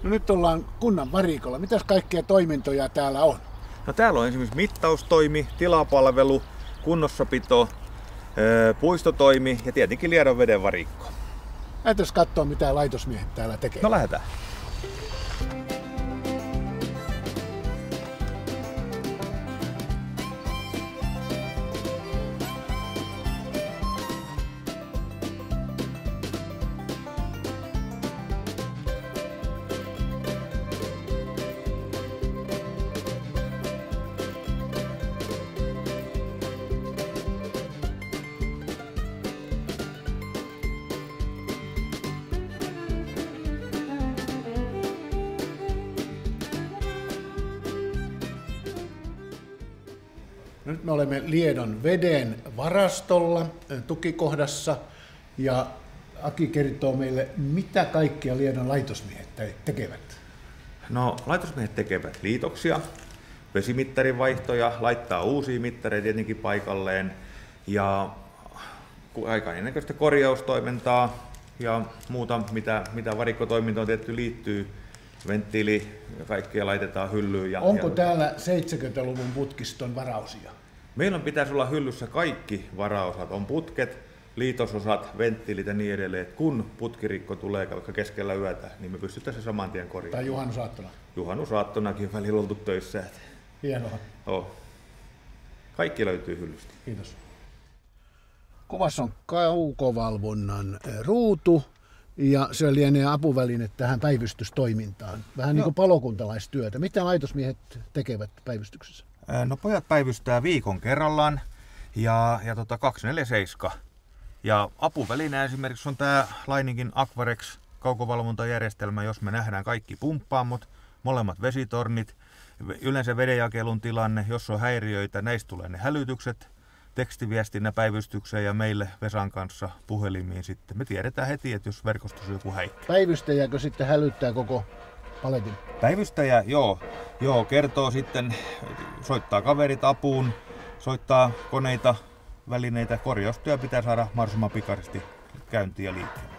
No nyt ollaan kunnan varikolla. Mitäs kaikkea toimintoja täällä on? No täällä on esimerkiksi mittaustoimi, tilapalvelu, kunnossapito, puistotoimi ja tietenkin Liedon veden varikko. Lähdetään katsoa, mitä laitosmiehet täällä tekee. No lähdetään. Nyt me olemme Liedon veden varastolla tukikohdassa ja Aki kertoo meille, mitä kaikkia Liedon laitosmiehet tekevät. No laitosmiehet tekevät liitoksia, vesimittarin vaihtoja, laittaa uusia mittareita tietenkin paikalleen ja ennäköistä korjaustoimintaa ja muuta, mitä varikkotoimintoon tietty liittyy. Venttiili ja kaikkea laitetaan hyllyyn. Onko täällä 70-luvun putkiston varausia? Meillä pitäisi olla hyllyssä kaikki varaosat. On putket, liitososat, venttiilit ja niin edelleen. Kun putkirikko tulee vaikka keskellä yötä, niin me pystytään se saman tien korjaamaan. Tai juhannusaattona? Juhannusaattonakin välillä oltu töissä. Hienoa. Kaikki löytyy hyllystä. Kiitos. Kuvassa on kaukovalvonnan ruutu. Ja se lienee apuväline tähän päivystystoimintaan. Vähän niin kuin palokuntalaistyötä. Mitä laitosmiehet tekevät päivystyksessä? No pojat päivystää viikon kerrallaan ja 247. Ja apuväline esimerkiksi on tämä Lainingin Aquarex kaukovalvontajärjestelmä, jos me nähdään kaikki pumppaamot, molemmat vesitornit, yleensä vedenjakelun tilanne, jos on häiriöitä, näistä tulee ne hälytykset, tekstiviestinnä päivystykseen ja meille Vesan kanssa puhelimiin sitten. Me tiedetään heti, että jos verkostossa joku häikkää. Päivystäjäkö sitten hälyttää koko paletin? Päivystäjä, joo, kertoo sitten, soittaa kaverit apuun, soittaa koneita, välineitä, korjaustyö pitää saada mahdollisimman pikaisesti käyntiin ja liikkeelle.